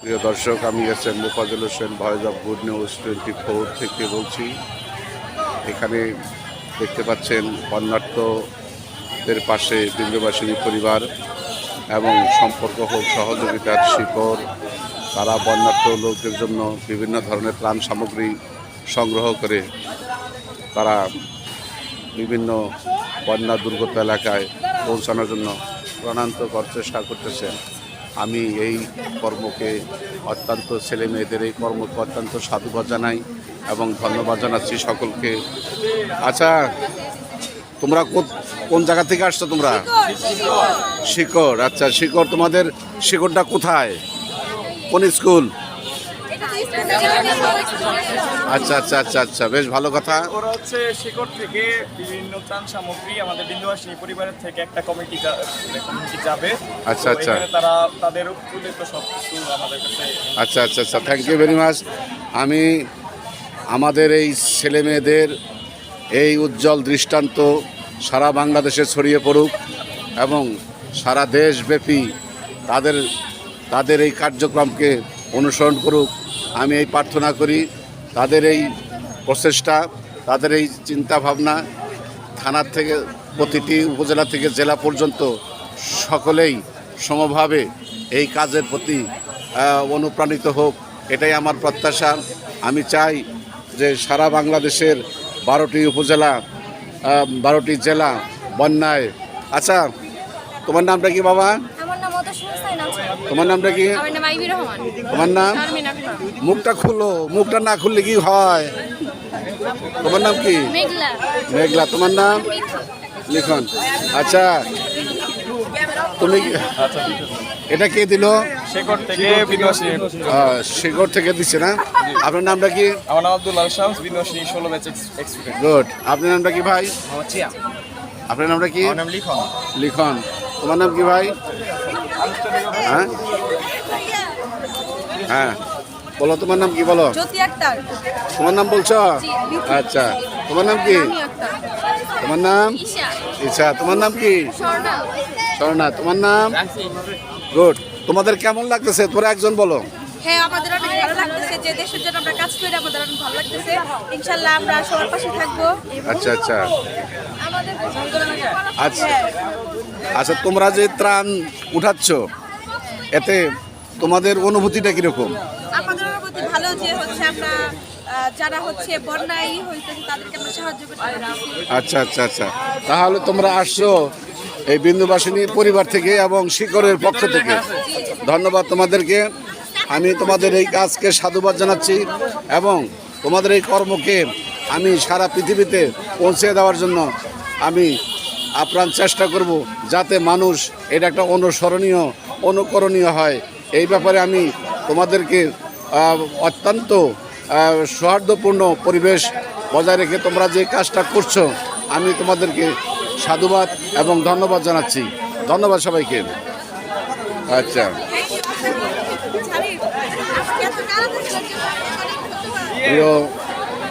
প্রিয় দর্শক, আমি SM Mofazzal Hossain, voice of good news 24 থেকে বলছি। এখানে দেখতে পাচ্ছেন বন্যার্তদের পাশে বিন্দুবাসিনী পরিবার এবং সম্পর্ক হোক সহযোগিতার শিকড়। তারা বন্যার্ত লোকদের জন্য বিভিন্ন ধরনের ত্রাণ সামগ্রী সংগ্রহ করে তারা বিভিন্ন বন্যা দুর্গত এলাকায় পৌঁছানোর জন্য প্রাণান্তকর চেষ্টা করতেছেন। আমি এই কর্মকে অত্যন্ত ছেলে মেয়েদের এই কর্মকে অত্যন্ত সাধুবাদ জানাই এবং ধন্যবাদ জানাচ্ছি সকলকে। আচ্ছা, তোমরা কোন জায়গা থেকে আসছো? তোমরা শিকড়। আচ্ছা, শিকড়, তোমাদের শিকড়টা কোথায়, কোন স্কুল? আচ্ছা আচ্ছা আচ্ছা আচ্ছা, বেশ ভালো কথা। ওরা হচ্ছে শিকড় থেকে বিভিন্ন ত্রাণ সামগ্রী আমাদের বিন্দুবাসিনী পরিবারের থেকে একটা কমিটি যাবে। আচ্ছা আচ্ছা, তারা তাদের উৎপাদিত সব কিছু আমাদের কাছে। আচ্ছা আচ্ছা আচ্ছা, থ্যাংক ইউ ভেরি মাচ। আমি আমাদের এই ছেলে মেয়েদের এই উজ্জ্বল দৃষ্টান্ত সারা বাংলাদেশে ছড়িয়ে পড়ুক এবং সারা দেশব্যাপী তাদের এই কার্যক্রমকে অনুসরণ করুক, আমি এই প্রার্থনা করি। তাদের এই প্রচেষ্টা, তাদের এই চিন্তাভাবনা থানার থেকে প্রতিটি উপজেলা থেকে জেলা পর্যন্ত সকলেই সমভাবে এই কাজের প্রতি অনুপ্রাণিত হোক, এটাই আমার প্রত্যাশা। আমি চাই যে সারা বাংলাদেশের 12টি উপজেলা 12টি জেলা বন্যায়। আচ্ছা, তোমার নামটা কি বাবা? তোমার নামটা কি? তোমার নাম? মুখটা খুলো, মুখটা না খুললে কি হয়? তোমার নাম কি? মেঘলা। তোমার নাম? লিখন। আচ্ছা, তুমি এটা কে দিল? শিকড় থেকে বিন্দুবাসিনী। শিকড় থেকে দিচ্ছে না? আপনার নামটা কি? আমার নাম Abdul Shams, Bindubasini 16 batch executive. Good. আপনার নামটা কি ভাই? আপনার নামটা কি? আমার নাম লিখন। লিখন। তোমার নাম কি ভাই? হ্যাঁ হ্যাঁ, বলো তোমার নাম কি? বলো। তোমার নাম বলছো? আচ্ছা, তোমার নাম কি? তোমার নাম ঈশা। তোমার নাম কি? স্বর্ণা। তোমার নাম? গুড। তোমাদের কেমন লাগতেছে? তোরা একজন বলো। হ্যাঁ, আমাদের অনেক ভালো লাগতেছে যে দেশের জন্য আমরা কাজ করি, আমাদের অনেক ভালো লাগতেছে। ইনশাআল্লাহ আমরা সবার পাশে থাকবো। আচ্ছা আচ্ছা আমাদের আচ্ছা আচ্ছা, তোমরা যে ত্রাণ উঠাচ্ছ, এতে তোমাদের অনুভূতিটা কিরকম? আমাদের অনুভূতি ভালো যে হচ্ছে আমরা যারা হচ্ছে বন্যায় হইতেছে তাদেরকে আমরা সাহায্য করতে পারছি। আচ্ছা আচ্ছা আচ্ছা, তাহলে তোমরা আসছো এই বিন্দুবাসিনী পরিবার থেকে এবং শিকড়ের পক্ষ থেকে। ধন্যবাদ তোমাদেরকে। আমি তোমাদের এই কাজকে সাধুবাদ জানাচ্ছি এবং তোমাদের এই কর্মকে আমি সারা পৃথিবীতে পৌঁছে দেওয়ার জন্য আমি আপ্রাণ চেষ্টা করব, যাতে মানুষ এটা একটা অনুসরণীয় অনুকরণীয় হয়। এই ব্যাপারে আমি তোমাদেরকে অত্যন্ত সৌহার্দ্যপূর্ণ পরিবেশ বজায় রেখে তোমরা যে কাজটা করছো, আমি তোমাদেরকে সাধুবাদ এবং ধন্যবাদ জানাচ্ছি। ধন্যবাদ সবাইকে। আচ্ছা, প্রিয়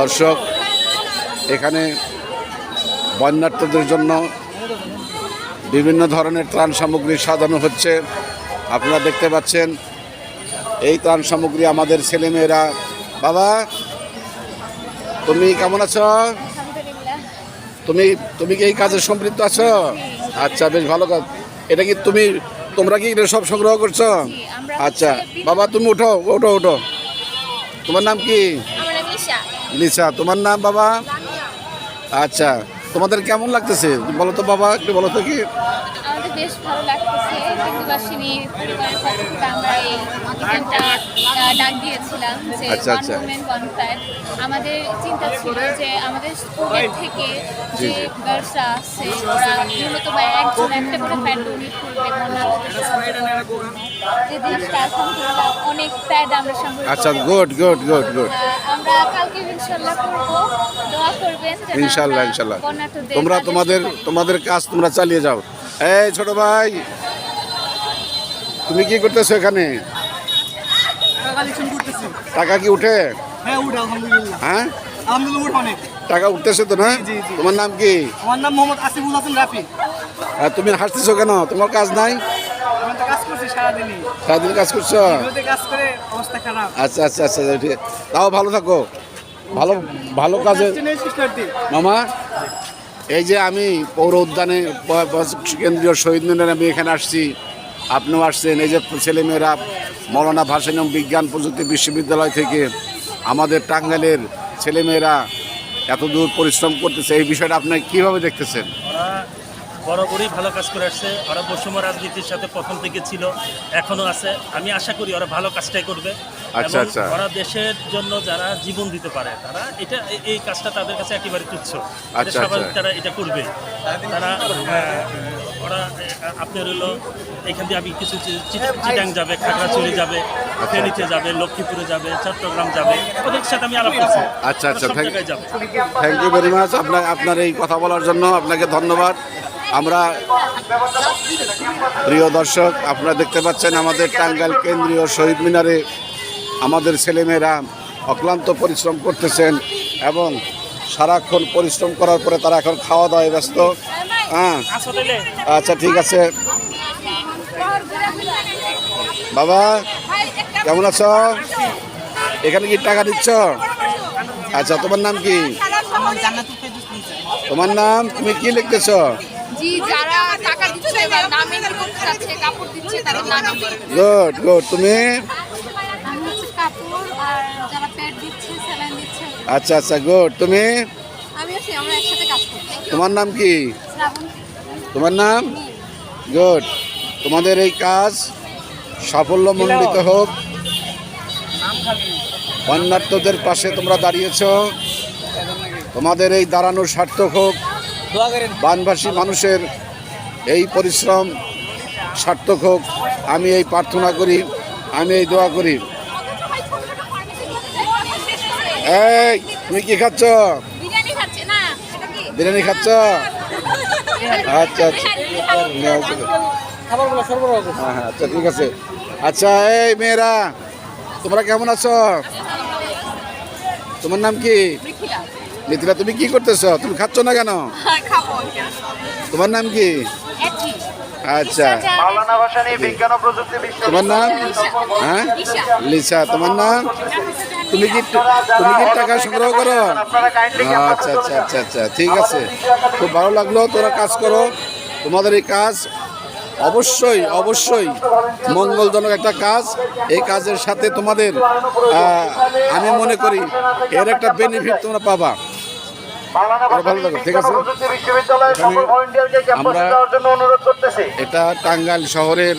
দর্শক, এখানে বন্যার্তদের জন্য বিভিন্ন ধরনের ত্রাণ সামগ্রী সাজানো হচ্ছে। আপনারা দেখতে পাচ্ছেন এই ত্রাণ সামগ্রী আমাদের ছেলেমেয়েরা। বাবা, তুমি কেমন আছো? তুমি কি এই কাজে সম্পৃক্ত আছো? আচ্ছা, বেশ ভালো কাজ। এটা কি তোমরা কি সব সংগ্রহ করছো? আচ্ছা বাবা, তুমি উঠো উঠো উঠো। তোমার নাম কি? লিসা। তোমার নাম বাবা? আচ্ছা, তোমাদের কেমন লাগতেছে বলো তো বাবা, একটু বলো তো। কি আমাদের বেশ ভালো লাগতেছে। বিন্দুবাসিনী পরিবারের পক্ষ থেকে আমরা এই ইভেন্টটা ডাক দিয়েছিলাম যে ওয়ান উমেন ওয়ান প্যাড। আমাদের চিন্তা ছিল যে আমাদের স্কুলের থেকে যে গার্লসরা আছে ওরা মূলত একজন একটা করে প্যাড ডোনেট করবে যে জিনিসটা আলহামদুলিল্লাহ অনেক প্যাড আমরা সংগ্রহ। আচ্ছা, গুড গুড গুড গুড। আমরা কালকে ইনশাআল্লাহ করব, দোয়া করবেন ইনশাআল্লাহ ইনশাআল্লাহ। তোমরা তোমাদের কাজ তোমরা চালিয়ে যাও। এই ছোট ভাই, তুমি কি করতেছো এখানে? টাকা কি উঠে? হ্যাঁ, উঠে আলহামদুলিল্লাহ। হ্যাঁ, আলহামদুলিল্লাহ অনেক টাকা উঠতেছে তো না? তোমার নাম কি? আমার নাম মোহাম্মদ আসিফুল হাসান রাফি। তুমি হাসতেছো কেন? তোমার কাজ নাই? আমি তো কাজ করছি সারাদিনই। সারাদিন কাজ করছো? রোদে কাজ করে অবস্থা খারাপ। আচ্ছা আচ্ছা আচ্ছা ঠিক আছে। তাও ভালো থাকো, ভালো ভালো কাজে। শিক্ষার্থী মামা, এই যে আমি পৌর উদ্যানে কেন্দ্রীয় শহীদ মিনারে আমি এখানে আসছি, আপনিও আসছেন। এই যে ছেলেমেয়েরা মৌলানা ভাসানী বিজ্ঞান প্রযুক্তি বিশ্ববিদ্যালয় থেকে আমাদের টাঙ্গাইলের ছেলেমেয়েরা এত দূর পরিশ্রম করতেছে, এই বিষয়টা আপনি কীভাবে দেখতেছেন? ওরা বরাবরই ভালো কাজ করে আসছে। ওরা বৈষম্য রাজনীতির সাথে প্রথম থেকে ছিল, এখনো আছে। আমি আশা করি ওরা ভালো কাজটাই করবে। আচ্ছা, এবং আচ্ছা। ওরা দেশের জন্য যারা জীবন দিতে পারে তারা এই কাজটা তাদের কাছে একেবারে তুচ্ছ। এটা আচ্ছা, স্বাভাবিক, আচ্ছা। তারা এটা করবে। তারা ওরা আপনার হলো এখান দিয়ে আমি কিছু চিটাং যাবে, খাগড়াছড়ি যাবে, ফেনীতে যাবে, লক্ষ্মীপুরে যাবে, চট্টগ্রাম যাবে, ওদের সাথে আমি আলাপ করছি। আচ্ছা, আচ্ছা, ওরা সব thank- জায়গায় যাবে। Thank you very much. আপনার এই কথা বলার জন্য আপনাকে ধন্যবাদ। আমরা প্রিয় দর্শক, আপনারা দেখতে পাচ্ছেন আমাদের টাঙ্গাইল কেন্দ্রীয় শহীদ মিনারে আমাদের ছেলেমেয়েরা অক্লান্ত পরিশ্রম করতেছেন এবং সারাক্ষণ পরিশ্রম করার পরে তারা এখন খাওয়া দাওয়ায় ব্যস্ত। হ্যাঁ, আচ্ছা ঠিক আছে। বাবা কেমন আছো? এখানে কি টাকা দিচ্ছ? আচ্ছা, তোমার নাম কি? তোমার নাম? তুমি কি লিখতেছ? জি, যারা টাকা দিচ্ছে বা নামে দিচ্ছে, কাপড় দিচ্ছে তাদের নামে। Good good. তুমি? আমি হচ্ছে কাপড় আর যারা প্যাড দিচ্ছে, স্যালাইন দিচ্ছে। আচ্ছা আচ্ছা গুড। তুমি? আমি আছি, আমরা একসাথে কাজ করি। তোমার নাম কি? শ্রাবণ। তোমার নাম? গুড। তোমাদের এই কাজ সাফল্যমণ্ডিত হোক। অন্যার্থদের পাশে তোমরা দাঁড়িয়েছ, তোমাদের এই দাঁড়ানো সার্থক হোক। বানভাসী মানুষের এই পরিশ্রম সার্থক হোক, আমি এই প্রার্থনা করি, আমি এই দোয়া করি। এই তুমি কি খাচ্ছ? বিরিয়ানি খাচ্ছে না, এটা কি? বিরিয়ানি খাচ্ছ? আচ্ছা আচ্ছা, খাবারগুলো সরবরাহ করছে। হ্যাঁ হ্যাঁ, আচ্ছা ঠিক আছে। আচ্ছা এই মেয়েরা, তোমরা কেমন আছো? তোমার নাম কি? মিথিলা। তুমি কি করতেছো? তুমি খাচ্ছ না কেন? তোমার নাম কি? আচ্ছা, তোমার নাম? হ্যাঁ, লিসা। তোমার নাম? তুমি কি টাকা সংগ্রহ করো? আচ্ছা আচ্ছা আচ্ছা আচ্ছা ঠিক আছে, খুব ভালো লাগলো। তোরা কাজ করো, তোমাদের এই কাজ অবশ্যই অবশ্যই মঙ্গলজনক একটা কাজ। এই কাজের সাথে তোমাদের আমি মনে করি এর একটা বেনিফিট তোমরা পাবা। ভালো থাকো, ঠিক আছে। আমরা এটা টাঙ্গাইল শহরের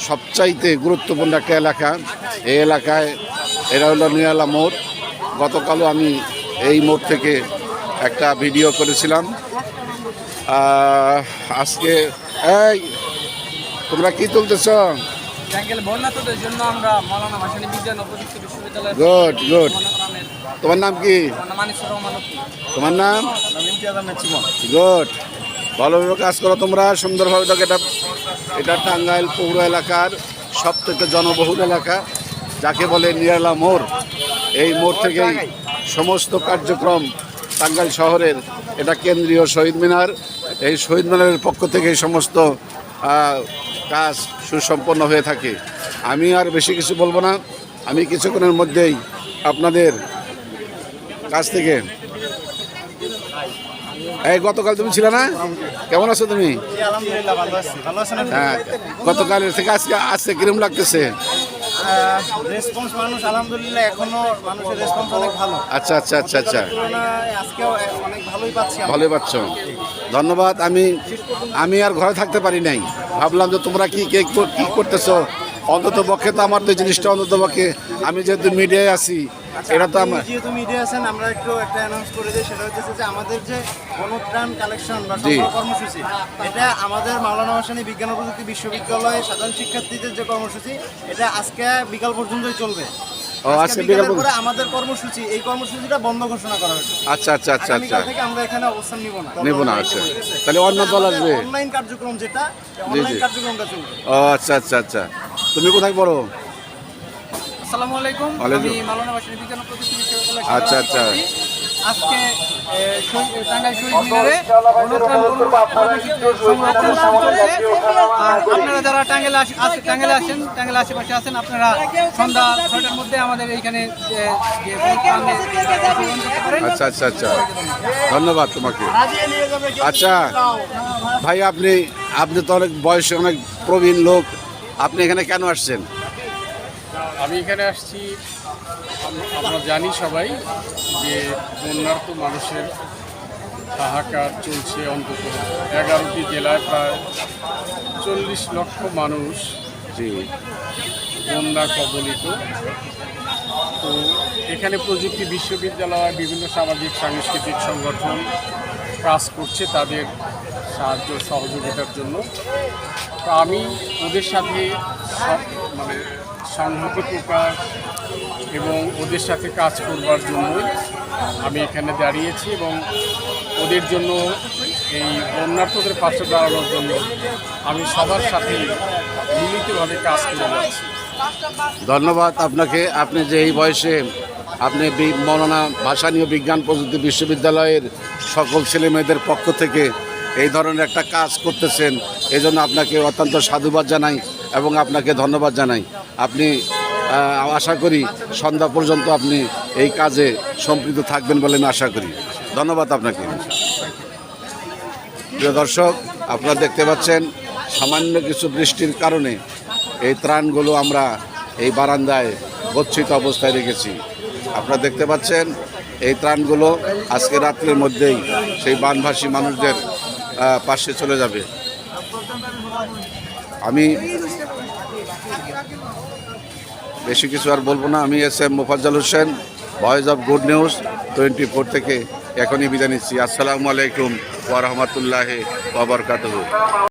সবচাইতে গুরুত্বপূর্ণ একটা এলাকা। এই এলাকায় এরা হলো নিরালা মোড়। গতকালও আমি এই মোড় থেকে একটা ভিডিও করেছিলাম। আজকে এই তোমরা কি তুলতেছ? টাঙ্গাইল বন্যার্থদের জন্য আমরা মৌলানা ভাসানী বিজ্ঞান ও প্রযুক্তি বিশ্ববিদ্যালয়। Good good. তোমার নাম কি? মানিসুর রহমান। তোমার নাম? ইমতিয়াজ আহমেদ চিমন। গুড। ভালোভাবে কাজ করো তোমরা, সুন্দরভাবে দেখো। এটা টাঙ্গাইল পৌর এলাকার সবথেকে জনবহুল এলাকা, যাকে বলে নিরালা মোড়। এই মোড় থেকেই সমস্ত কার্যক্রম টাঙ্গাইল শহরের, এটা কেন্দ্রীয় শহীদ মিনার। এই শহীদ মিনারের পক্ষ থেকে সমস্ত কাজ সুসম্পন্ন হয়ে থাকে। আমি আর বেশি কিছু বলবো না, আমি কিছুক্ষণের মধ্যেই আপনাদের কাছ থেকে। এই গতকাল তুমি ছিল না? কেমন আছো তুমি? আলহামদুলিল্লাহ ভালো আছি। ভালো আছেন? হ্যাঁ, গতকালের থেকে আজকে কিরম লাগতেছে? রেসপন্স মানুষ আলহামদুলিল্লাহ এখনো মানুষের রেসপন্স অনেক ভালো। আচ্ছা আচ্ছা আচ্ছা আচ্ছা, তুলনায় আজকেও অনেক ভালোই পাচ্ছি আমরা। ভালোই পাচ্ছ, ধন্যবাদ। আমি আর ঘরে থাকতে পারি নাই, ভাবলাম যে তোমরা কি করতেছো। অন্তত পক্ষে তো আমার তো জিনিসটা অন্তত পক্ষে, আমি যেহেতু মিডিয়ায় আছি, এটা তো আমার। যেহেতু মিডিয়া আছেন, আমরা একটু একটা অ্যানাউন্স করে দিই। সেটা হচ্ছে যে আমাদের যে গণত্রাণ কালেকশন বা জি। সংগ্রহ কর্মসূচি, এটা আমাদের মাওলানা ভাসানী বিজ্ঞান ও প্রযুক্তি বিশ্ববিদ্যালয়ে সাধারণ শিক্ষার্থীদের যে কর্মসূচি, এটা আজকে বিকাল পর্যন্তই চলবে। ও, আজকে বিকাল বিকালের পর্যন্ত? পরে আমাদের কর্মসূচি, এই কর্মসূচিটা বন্ধ ঘোষণা করা হয়েছে। আচ্ছা আচ্ছা আচ্ছা আচ্ছা, আগামীকাল থেকে আমরা এখানে অবস্থান নিব না। নেব না। আচ্ছা, তাহলে অন্য দল আসবে? অনলাইন কার্যক্রম যেটা, জি, অনলাইন জি। কার্যক্রমটা চলবে। ও আচ্ছা আচ্ছা আচ্ছা। তুমি কোথায় পড়ো? আসসালামু আলাইকুম। ওয়ালাইকুম। আমি মাওলানা ভাসানী বিজ্ঞান ও প্রযুক্তি বিশ্ববিদ্যালয়। আচ্ছা আচ্ছা। আজকে টাঙ্গাইল শহীদ মিনারে গণত্রাণ কর্মসূচিতে সংরক্ষণ চলছে। আর আপনারা যারা টাঙ্গাইলে আসেন, টাঙ্গাইলে আশেপাশে আছেন, আপনারা সন্ধ্যা 6টার মধ্যে আমাদের এইখানে আচ্ছা আচ্ছা আচ্ছা, ধন্যবাদ তোমাকে। আচ্ছা ভাই, আপনি তো অনেক বয়সে অনেক প্রবীণ লোক, আপনি এখানে কেন আসছেন? আমি এখানে আসছি, আমরা জানি সবাই যে বন্যার্ত মানুষের হাহাকার চলছে। অন্তত 11টি জেলায় প্রায় 40 লক্ষ মানুষ জি, বন্যা কবলিত। তো এখানে প্রযুক্তি বিশ্ববিদ্যালয়, বিভিন্ন সামাজিক সাংস্কৃতিক সংগঠন কাজ করছে তাদের সাহায্য সহযোগিতার জন্য। তো আমি ওদের সাথে মানে সংহতি প্রকাশ এবং ওদের সাথে কাজ করবার জন্যই আমি এখানে দাঁড়িয়েছি এবং ওদের জন্য, এই বন্যার্থদের পাশে দাঁড়ানোর জন্য আমি সবার সাথে মিলিতভাবে কাজ করে যাচ্ছি। ধন্যবাদ আপনাকে। আপনি যে এই বয়সে আপনি মৌলানা ভাসানী ও বিজ্ঞান প্রযুক্তি বিশ্ববিদ্যালয়ের সকল ছেলেমেয়েদের পক্ষ থেকে এই ধরনের একটা কাজ করতেছেন, এই জন্য আপনাকে অত্যন্ত সাধুবাদ জানাই এবং আপনাকে ধন্যবাদ জানাই। আপনি আশা করি সন্ধ্যা পর্যন্ত আপনি এই কাজে সম্পৃক্ত থাকবেন বলে আমি আশা করি। ধন্যবাদ আপনাকে। প্রিয় দর্শক, আপনারা দেখতে পাচ্ছেন সামান্য কিছু বৃষ্টির কারণে এই ত্রাণগুলো আমরা এই বারান্দায় গচ্ছিত অবস্থায় রেখেছি। আপনারা দেখতে পাচ্ছেন এই ত্রাণগুলো আজকে রাত্রের মধ্যেই সেই বানভাসী মানুষদের পাশে চলে যাবে। আমি বেশি কিছু আর বলবো না। আমি SM Mofazzal Hossain, voice of good news 24 থেকে এখনই বিদায় নিচ্ছি। আসসালামু আলাইকুম ওয়া রাহমাতুল্লাহি ওয়া বারাকাতুহু।